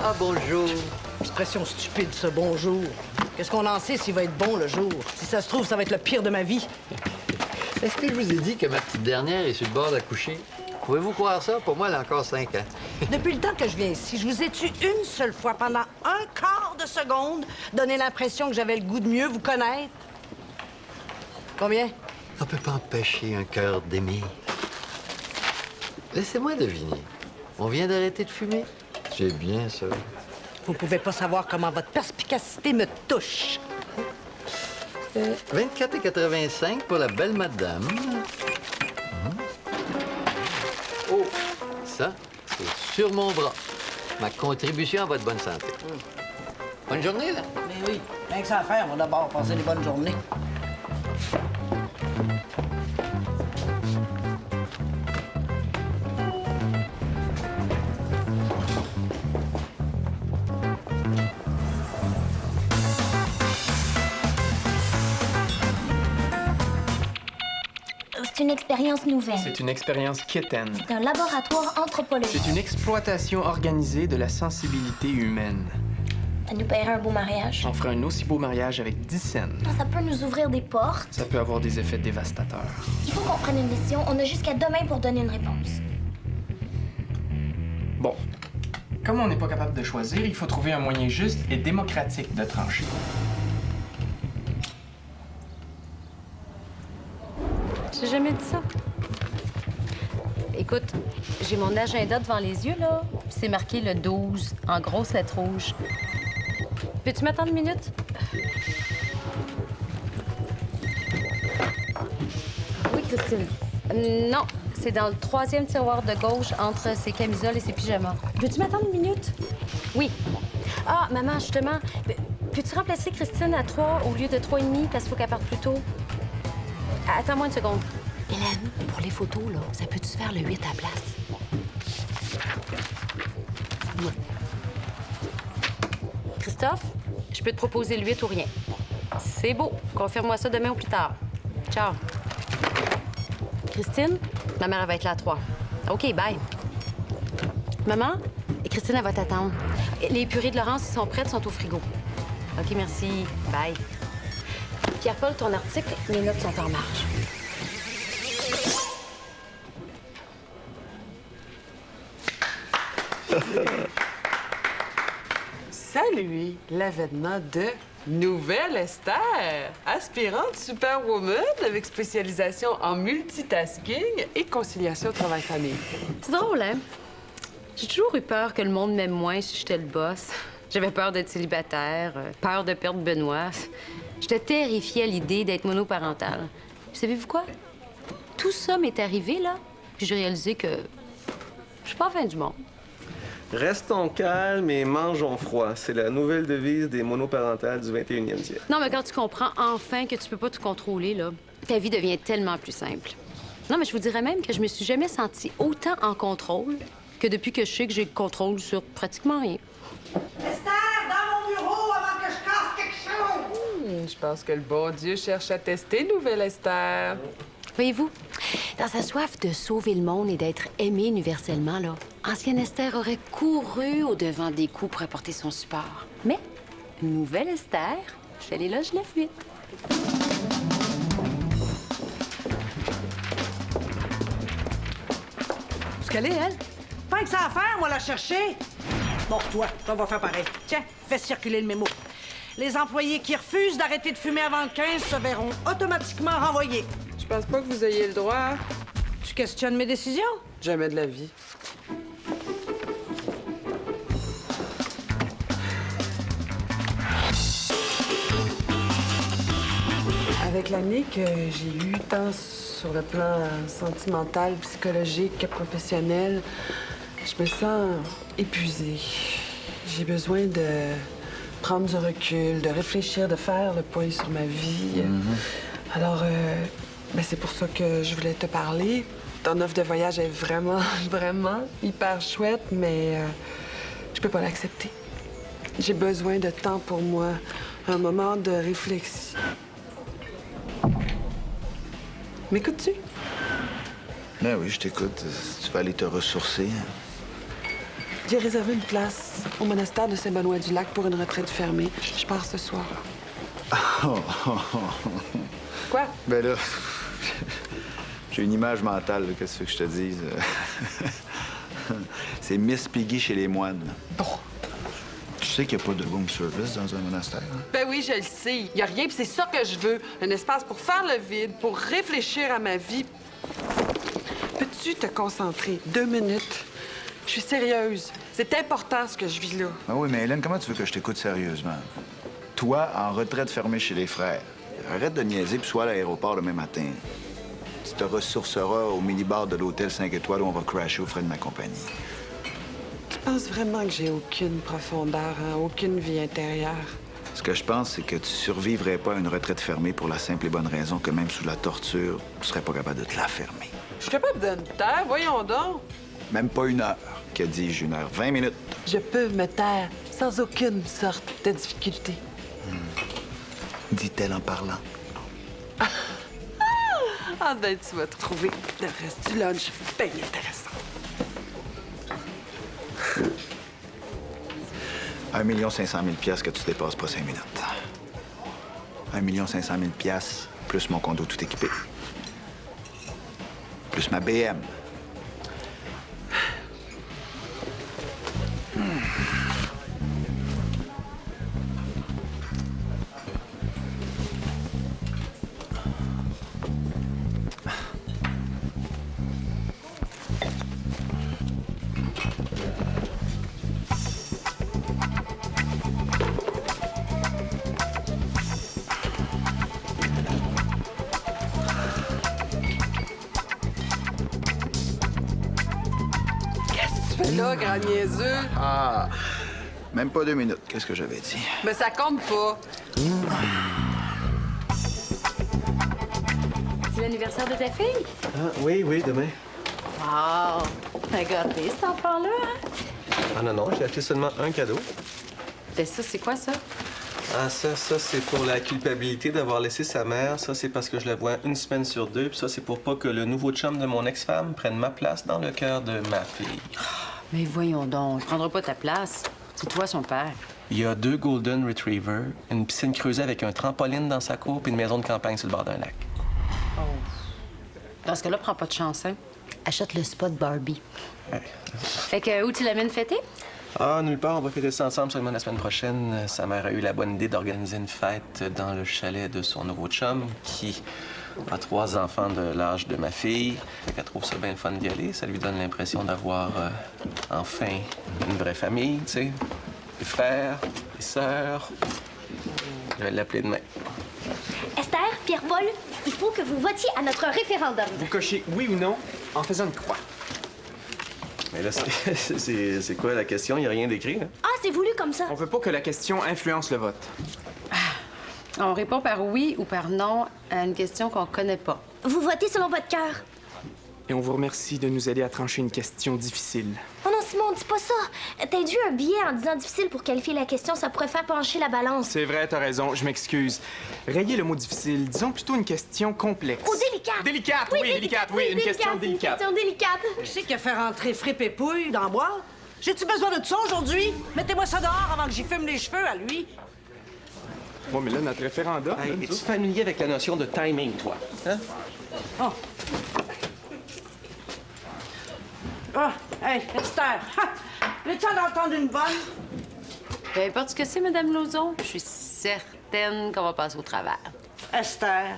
Ah, bonjour. Expression stupide, ce bonjour. Qu'est-ce qu'on en sait s'il va être bon le jour? Si ça se trouve, ça va être le pire de ma vie. Est-ce que je vous ai dit que ma petite dernière est sur le bord d'accoucher? Pouvez-vous croire ça? Pour moi, elle a encore 5 ans. Depuis le temps que je viens ici, je vous ai tué une seule fois pendant un quart de seconde, donné l'impression que j'avais le goût de mieux vous connaître. Combien? On peut pas empêcher un cœur d'aimer. Laissez-moi deviner. On vient d'arrêter de fumer? C'est bien ça. Vous pouvez pas savoir comment votre perspicacité me touche. 24,85 pour la belle madame. Oh, ça, c'est sur mon bras. Ma contribution à votre bonne santé. Bonne journée, là. Mais oui, rien que ça à faire, on va d'abord passer des bonnes journées. C'est une expérience nouvelle. C'est une expérience quétaine. C'est un laboratoire anthropologique. C'est une exploitation organisée de la sensibilité humaine. Ça nous paierait un beau mariage. On ferait un aussi beau mariage avec 10 scènes. Ça peut nous ouvrir des portes. Ça peut avoir des effets dévastateurs. Il faut qu'on prenne une décision. On a jusqu'à demain pour donner une réponse. Bon. Comme on n'est pas capable de choisir, il faut trouver un moyen juste et démocratique de trancher. J'ai jamais dit ça. Écoute, j'ai mon agenda devant les yeux, là. Puis c'est marqué le 12, en grosses lettres rouges. Peux-tu m'attendre une minute? Oui, Christine. Non, c'est dans le 3e tiroir de gauche, entre ses camisoles et ses pyjamas. Peux-tu m'attendre une minute? Oui. Ah, maman, justement, peux-tu remplacer Christine à 3 au lieu de 3,5 parce qu'il faut qu'elle parte plus tôt? Attends-moi une seconde. Hélène, pour les photos, là, ça peut-tu se faire le 8 à la place? Oui. Christophe, je peux te proposer le 8 ou rien. C'est beau. Confirme-moi ça demain ou plus tard. Ciao. Christine, ma mère elle va être là à 3. OK, bye. Maman, Christine, elle va t'attendre. Les purées de Laurence, ils sont prêtes, sont au frigo. OK, merci. Bye. Pierre-Paul, ton article, mes notes sont en marge. Salut, l'avènement de Nouvelle Esther, aspirante superwoman avec spécialisation en multitasking et conciliation travail-famille. C'est drôle, hein? J'ai toujours eu peur que le monde m'aime moins si j'étais le boss. J'avais peur d'être célibataire, peur de perdre Benoît. J'étais terrifiée à l'idée d'être monoparentale. Puis savez-vous quoi? Tout ça m'est arrivé, là, puis j'ai réalisé que je suis pas à la fin du monde. Restons calmes et mangeons froid. C'est la nouvelle devise des monoparentales du 21e siècle. Non, mais quand tu comprends enfin que tu peux pas tout contrôler, là, ta vie devient tellement plus simple. Non, mais je vous dirais même que je me suis jamais sentie autant en contrôle que depuis que je sais que j'ai le contrôle sur pratiquement rien. Esther, dans mon bureau avant que je casse quelque chose! Je pense que le bon Dieu cherche à tester Nouvelle Esther. Voyez-vous, dans sa soif de sauver le monde et d'être aimée universellement, là, ancienne Esther aurait couru au-devant des coups pour apporter son support. Mais, Nouvelle Esther fait l'éloge de la fuite. Où qu'elle est, elle? Pas que ça à faire, moi, la chercher. Bon, toi, on va faire pareil. Tiens, fais circuler le mémo. Les employés qui refusent d'arrêter de fumer avant le 15 se verront automatiquement renvoyés. Je pense pas que vous ayez le droit. Tu questionnes mes décisions? Jamais de la vie. Avec l'année que j'ai eue, tant sur le plan sentimental, psychologique que professionnel, je me sens épuisée. J'ai besoin de prendre du recul, de réfléchir, de faire le point sur ma vie. Alors, c'est pour ça que je voulais te parler. Ton offre de voyage est vraiment, vraiment hyper chouette, mais je peux pas l'accepter. J'ai besoin de temps pour moi, un moment de réflexion. M'écoutes-tu? Ben oui, je t'écoute. Tu vas aller te ressourcer. J'ai réservé une place au monastère de Saint-Benoît-du-Lac pour une retraite fermée. Je pars ce soir. Quoi? Ben là, j'ai une image mentale, là, qu'est-ce que je te dise? C'est Miss Piggy chez les moines. Oh. Tu sais qu'il n'y a pas de room service dans un monastère, hein? Ben oui, je le sais. Il n'y a rien, puis c'est ça que je veux. Un espace pour faire le vide, pour réfléchir à ma vie. Peux-tu te concentrer 2 minutes? Je suis sérieuse. C'est important, ce que je vis là. Ben oui, mais Hélène, comment tu veux que je t'écoute sérieusement? Toi, en retraite fermée chez les frères, arrête de niaiser puis sois à l'aéroport demain matin. Tu te ressourceras au minibar de l'hôtel 5 étoiles où on va crasher aux frais de ma compagnie. Tu penses vraiment que j'ai aucune profondeur, hein? Aucune vie intérieure? Ce que je pense, c'est que tu survivrais pas à une retraite fermée pour la simple et bonne raison que même sous la torture, tu serais pas capable de te la fermer. Je suis capable de me taire, voyons donc. Même pas 1 heure. Que dis-je, 1 heure? 20 minutes. Je peux me taire sans aucune sorte de difficulté. Dit-elle en parlant. Ah ben, tu vas trouver le reste du lunch bien intéressant. 1 500 000 $ que tu dépasses pas 5 minutes. 1 500 000 $ plus mon condo tout équipé. Plus ma BM. Là, grand niaiseux. Ah! Même pas 2 minutes. Qu'est-ce que j'avais dit? Mais ça compte pas. C'est l'anniversaire de ta fille? Ah, oui, demain. Wow! T'as gâté cet enfant-là, hein? Ah non, j'ai acheté seulement un cadeau. Ben ça, c'est quoi, ça? Ah, ça, c'est pour la culpabilité d'avoir laissé sa mère. Ça, c'est parce que je la vois 1 semaine sur 2. Puis ça, c'est pour pas que le nouveau chum de mon ex-femme prenne ma place dans le cœur de ma fille. Mais voyons donc, je prendrai pas ta place. C'est toi son père. Il y a 2 Golden Retrievers, une piscine creusée avec un trampoline dans sa cour puis une maison de campagne sur le bord d'un lac. Dans ce cas-là, prends pas de chance, hein? Achète le spot Barbie. Ouais. Fait que où tu l'amènes fêter? Ah, nulle part. On va fêter ça ensemble seulement la semaine prochaine. Sa mère a eu la bonne idée d'organiser une fête dans le chalet de son nouveau chum qui a 3 enfants de l'âge de ma fille. Fait qu'elle trouve ça bien le fun d'y aller. Ça lui donne l'impression d'avoir enfin une vraie famille, tu sais. Des frères, des sœurs. Je vais l'appeler demain. Esther, Pierre-Paul, il faut que vous votiez à notre référendum. Vous cochez oui ou non en faisant une croix. Mais là, c'est quoi la question? Il n'y a rien d'écrit, là? Ah, c'est voulu comme ça. On veut pas que la question influence le vote. On répond par oui ou par non à une question qu'on connaît pas. Vous votez selon votre cœur. Et on vous remercie de nous aider à trancher une question difficile. Oh non, Simon, dis pas ça. T'induis un biais en disant difficile pour qualifier la question. Ça pourrait faire pencher la balance. C'est vrai, t'as raison, je m'excuse. Rayez le mot difficile, disons plutôt une question complexe. Oh, délicate. Délicate, oui, délicate, oui, une question délicate. Une question délicate. Qui c'est qui a fait rentrer Frippe et Pouille dans la boîte? J'ai-tu besoin de ça aujourd'hui? Mettez-moi ça dehors avant que j'y fume les cheveux à lui. Bon, mais là, notre référendum... Hey, es-tu familier avec la notion de timing, toi? Hein? Oh. Ah, hey, Esther! Le temps d'entendre une bonne? Peu importe ce que c'est, Madame Lauzon, je suis certaine qu'on va passer au travers. Esther,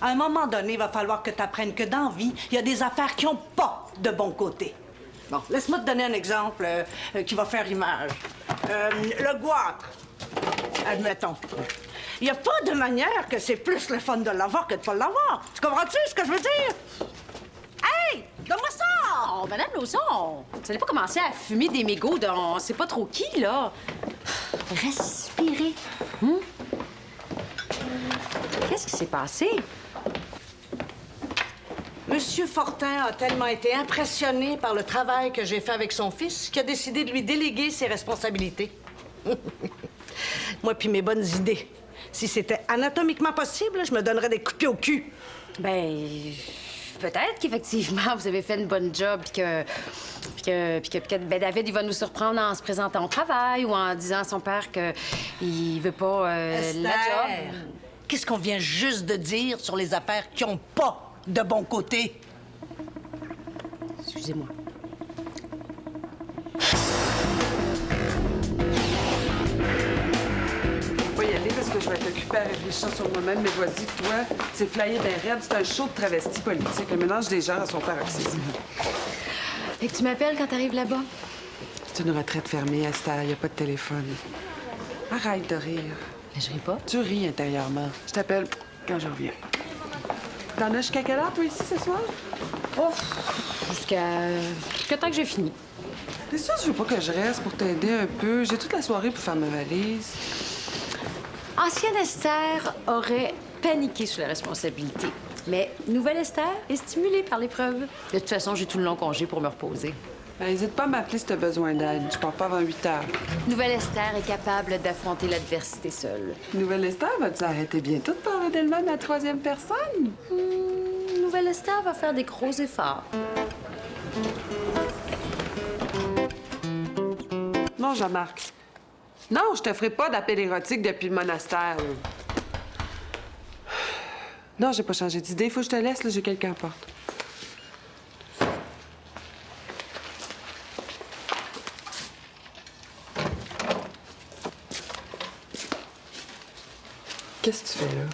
à un moment donné, il va falloir que tu apprennes que dans la vie, il y a des affaires qui n'ont pas de bon côté. Bon, laisse-moi te donner un exemple qui va faire image. Le goitre, admettons. Il n'y a pas de manière que c'est plus le fun de l'avoir que de pas l'avoir. Tu comprends-tu ce que je veux dire? Hey! Donne-moi ça! Oh, Madame Lauzon, vous n'allez pas commencer à fumer des mégots de on sait pas trop qui, là. Respirez. Qu'est-ce qui s'est passé? Monsieur Fortin a tellement été impressionné par le travail que j'ai fait avec son fils qu'il a décidé de lui déléguer ses responsabilités. Moi puis mes bonnes idées. Si c'était anatomiquement possible, je me donnerais des coups de pied au cul. Ben, peut-être qu'effectivement, vous avez fait une bonne job, puis que ben, David, il va nous surprendre en se présentant au travail ou en disant à son père qu'il veut pas la job. Qu'est-ce qu'on vient juste de dire sur les affaires qui ont pas de bon côté? Excusez-moi. Je vais y aller parce que je vais être occupée à réfléchir sur moi-même, mais vas-y, toi, c'est flyé ben raide, c'est un show de travesti politique. Le mélange des genres à son paroxysme. Fait que tu m'appelles quand t'arrives là-bas? C'est une retraite fermée, à cette heure, y a pas de téléphone. Arrête de rire. Mais je ris pas. Tu ris intérieurement. Je t'appelle quand je reviens. T'en as jusqu'à quelle heure, toi, ici, ce soir? Oh, jusqu'à temps que j'ai fini. T'es sûr que tu veux pas que je reste pour t'aider un peu? J'ai toute la soirée pour faire ma valise. Ancienne Esther aurait paniqué sur la responsabilité. Mais nouvelle Esther est stimulée par l'épreuve. De toute façon, j'ai tout le long congé pour me reposer. Ben, hésite pas à m'appeler si t'as besoin d'aide. Je pars pas avant 8 heures. Nouvelle Esther est capable d'affronter l'adversité seule. Nouvelle Esther, vas-tu arrêter bientôt de parler d'elle-même à la troisième personne? Nouvelle Esther va faire des gros efforts. Non, Jean-Marc. Non, je te ferai pas d'appel érotique depuis le monastère. Non, j'ai pas changé d'idée. Faut que je te laisse, là, j'ai quelqu'un à la porte. Qu'est-ce que tu fais là?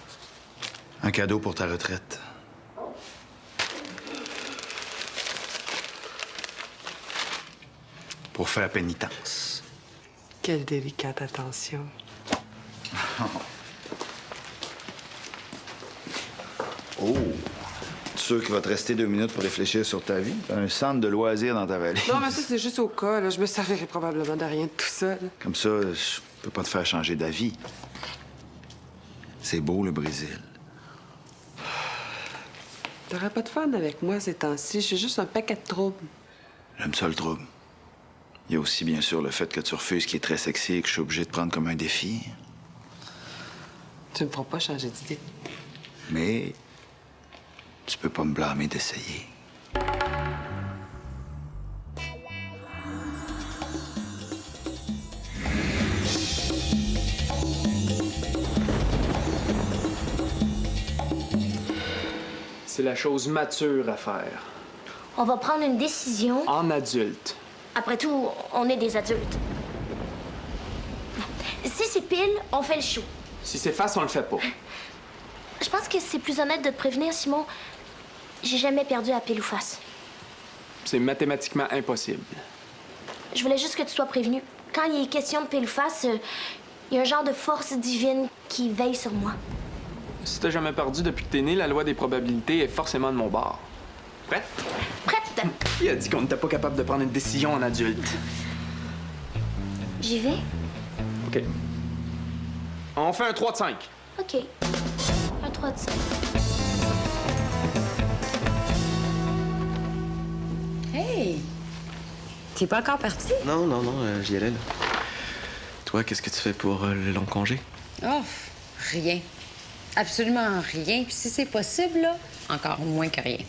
Un cadeau pour ta retraite. Pour faire pénitence. Quelle délicate attention. Oh! Tu es sûr qu'il va te rester 2 minutes pour réfléchir sur ta vie? T'as un centre de loisirs dans ta valise. Non, mais ça, c'est juste au cas, là. Je me servirai probablement de rien de tout ça, là. Comme ça, je peux pas te faire changer d'avis. C'est beau, le Brésil. T'aurais pas de fun avec moi ces temps-ci. Je suis juste un paquet de troubles. J'aime ça, le trouble. Il y a aussi, bien sûr, le fait que tu refuses qui est très sexy et que je suis obligé de prendre comme un défi. Tu me feras pas changer d'idée. Mais tu peux pas me blâmer d'essayer. C'est la chose mature à faire. On va prendre une décision. En adulte. Après tout, on est des adultes. Si c'est pile, on fait le show. Si c'est face, on le fait pas. Je pense que c'est plus honnête de te prévenir, Simon. J'ai jamais perdu à pile ou face. C'est mathématiquement impossible. Je voulais juste que tu sois prévenu. Quand il est question de pile ou face, il y a un genre de force divine qui veille sur moi. Si t'as jamais perdu depuis que t'es né, la loi des probabilités est forcément de mon bord. Prête? Prête? Il a dit qu'on n'était pas capable de prendre une décision en adulte. J'y vais? OK. On fait un 3 de 5. OK. Un 3 de 5. Hey! T'es pas encore parti? Non, j'y allais, là. Toi, qu'est-ce que tu fais pour le long congé? Oh, rien. Absolument rien. Puis si c'est possible, là, encore moins que rien.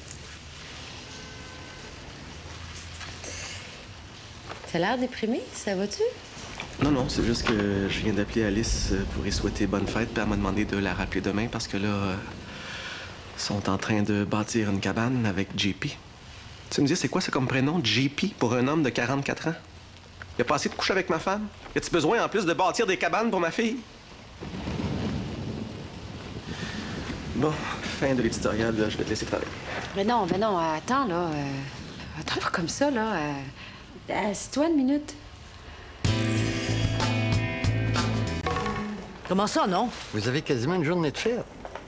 T'as l'air déprimé, ça va-tu? Non, c'est juste que je viens d'appeler Alice pour y souhaiter bonne fête, puis elle m'a demandé de la rappeler demain parce que là, ils sont en train de bâtir une cabane avec JP. Tu me dis, c'est quoi ça comme prénom, JP, pour un homme de 44 ans? Il a pas assez de coucher avec ma femme? Y a-tu besoin en plus de bâtir des cabanes pour ma fille? Bon, fin de l'éditorial, là, je vais te laisser travailler. Mais non, attends, là. Attends pas comme ça, là. Assieds-toi une minute. Comment ça, non? Vous avez quasiment une journée de fête.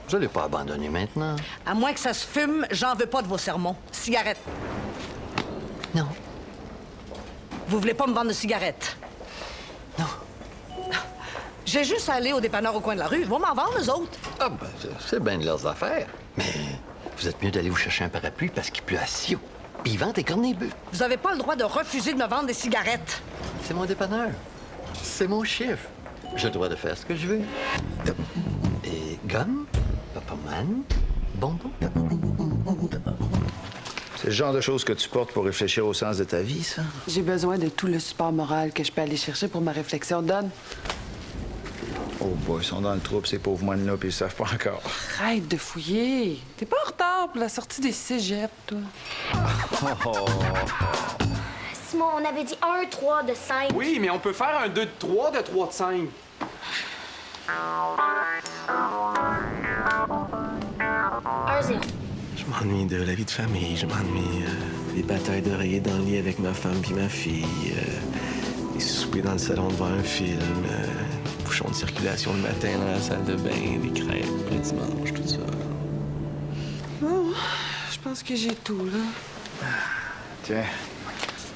Je l'ai pas abandonné maintenant. À moins que ça se fume, j'en veux pas de vos sermons. Cigarette. Non. Vous voulez pas me vendre de cigarettes? Non. J'ai juste à aller au dépanneur au coin de la rue. Ils vont m'en vendre, eux autres. Ah, ben, c'est bien de leurs affaires. Mais vous êtes mieux d'aller vous chercher un parapluie parce qu'il pleut à Sio. Puis ils vendent des cornets-bœufs. Vous avez pas le droit de refuser de me vendre des cigarettes. C'est mon dépanneur. C'est mon chiffre. J'ai le droit de faire ce que je veux. Et gomme, papaman, bonbon. C'est le genre de choses que tu portes pour réfléchir au sens de ta vie, ça? J'ai besoin de tout le support moral que je peux aller chercher pour ma réflexion. Donne. Oh boy, ils sont dans le trouble, ces pauvres moines-là, puis ils savent pas encore. Arrête de fouiller. T'es pas en retard pour la sortie des cégeps, toi. Simon, on avait dit 1, 3 de 5. Oui, mais on peut faire un 2 de 3 de 3 de 5. 1-0. Je m'ennuie de la vie de famille, je m'ennuie des batailles d'oreiller dans le lit avec ma femme puis ma fille, des soupers dans le salon devant un film, des bouchons de circulation le matin dans la salle de bain, des crêpes le dimanche, tout ça. Bon, je pense que j'ai tout, là. Tiens,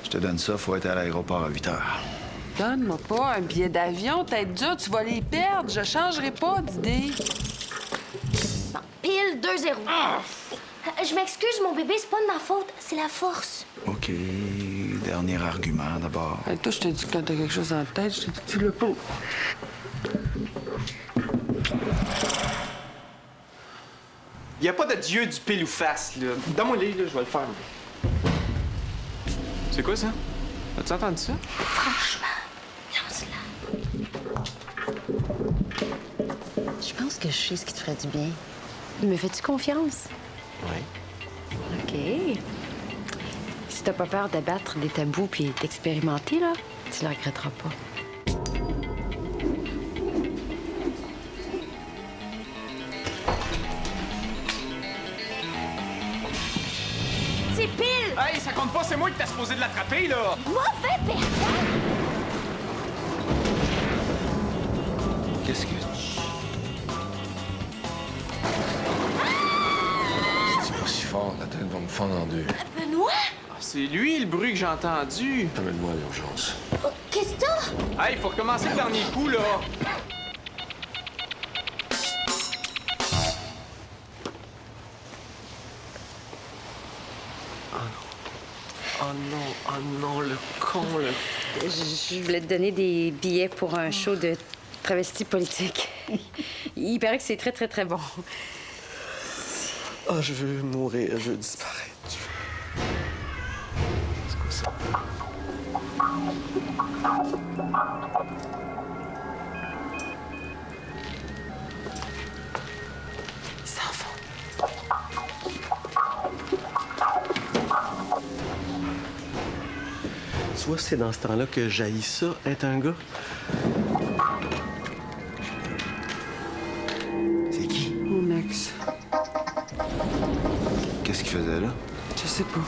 je te donne ça, faut être à l'aéroport à 8 heures. Donne-moi pas un billet d'avion, tête dure, tu vas les perdre. Je changerai pas d'idée. Bon, pile 2-0. Je m'excuse, mon bébé, c'est pas de ma faute, c'est la force. OK, dernier argument d'abord. Hey, toi, je te dis que quand t'as quelque chose en tête, je te dis que tu le peux. Y a pas de dieu du pile ou face, là. Donne-moi le là, je vais le faire. C'est quoi ça? As-tu entendu ça? Franchement, lance-la. Je pense que je sais ce qui te ferait du bien. Me fais-tu confiance? Oui. OK. Si t'as pas peur d'abattre des tabous puis d'expérimenter, là, tu le regretteras pas. C'est pile! Hey, ça compte pas, c'est moi qui t'as supposé de l'attraper, là! Mauvais perdant! Qu'est-ce que... C'est pas si fort, la tête va me fendre en deux. Benoît? Ah, c'est lui, le bruit que j'ai entendu. Amène-moi à l'urgence. Oh, qu'est-ce que t'as? Hey, faut recommencer le dernier coup, là! Oh non, le con, le... Je voulais te donner des billets pour un show de travesti politique. Il paraît que c'est très, très, très bon. Ah, je veux mourir, je veux disparaître. C'est quoi ça? Ils s'en vont. Tu vois, c'est dans ce temps-là que j'haïs ça, être un gars. C'est qui? Mon ex. Qu'est-ce qu'il faisait là? Je sais pas.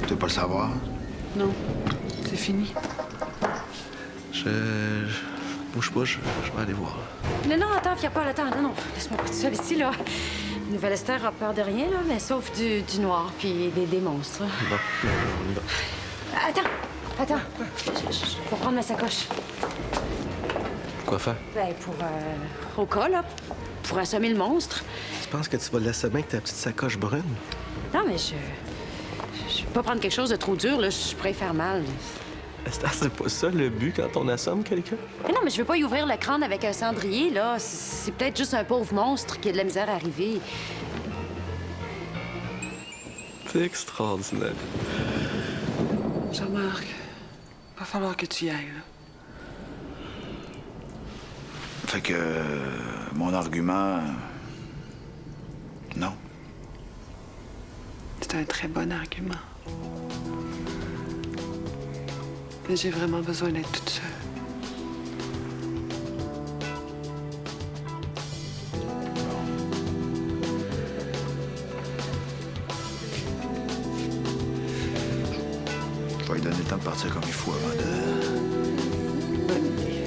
Tu veux pas le savoir? Non. C'est fini. Je bouge pas, je vais aller voir. Non, non, attends, Pierre-Paul, attends, non. Laisse-moi pas tout seul ici, là. Nouvelle-Esther a peur de rien, là, mais sauf du noir puis des monstres. Bon, on y va. Attends. Je vais prendre ma sacoche. Quoi faire? Ben, au cas, là, pour assommer le monstre. Tu penses que tu vas l'assommer avec ta petite sacoche brune? Non, mais je vais pas prendre quelque chose de trop dur, là. Je pourrais y faire mal. Esther, c'est pas ça le but quand on assomme quelqu'un? Mais non, mais je veux pas y ouvrir le crâne avec un cendrier, là. C'est peut-être juste un pauvre monstre qui a de la misère à arriver. C'est extraordinaire. Jean-Marc, va falloir que tu y ailles, là. Fait que... mon argument... non. C'est un très bon argument. Mais j'ai vraiment besoin d'être toute seule. Je vais lui donner le temps de partir comme il faut avant de... Bonne idée.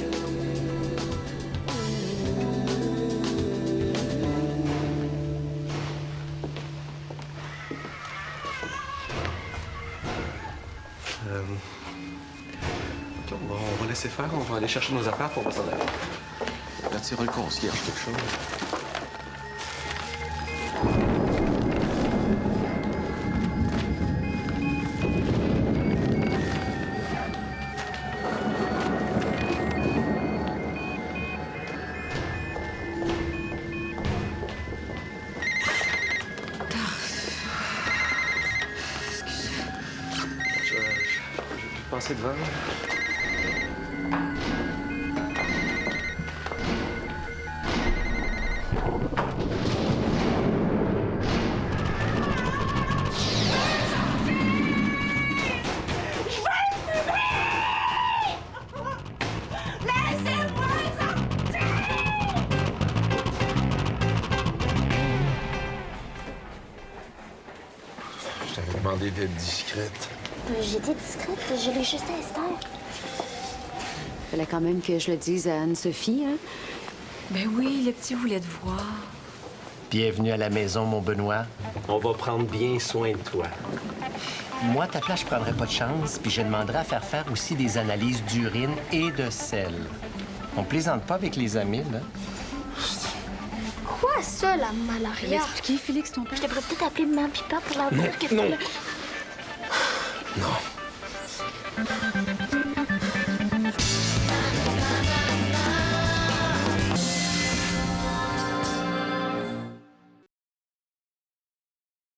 OK, on va laisser faire, on va aller chercher nos affaires, puis on va s'en aller. Attirer le concierge, quelque chose. passer devant. Je t'avais demandé d'être discrète. J'étais discrète, je l'ai juste à Esther. Fallait quand même que je le dise à Anne-Sophie, hein? Ben oui, le petit voulait te voir. Bienvenue à la maison, mon Benoît. On va prendre bien soin de toi. Moi, à ta place, je prendrais pas de chance, puis je demanderais à faire aussi des analyses d'urine et de sel. On plaisante pas avec les amis, là. Quoi ça, la Je vais malaria? l'expliquer, Félix, ton père. Je devrais peut-être appeler maman et papa pour leur dire que... Non. Non.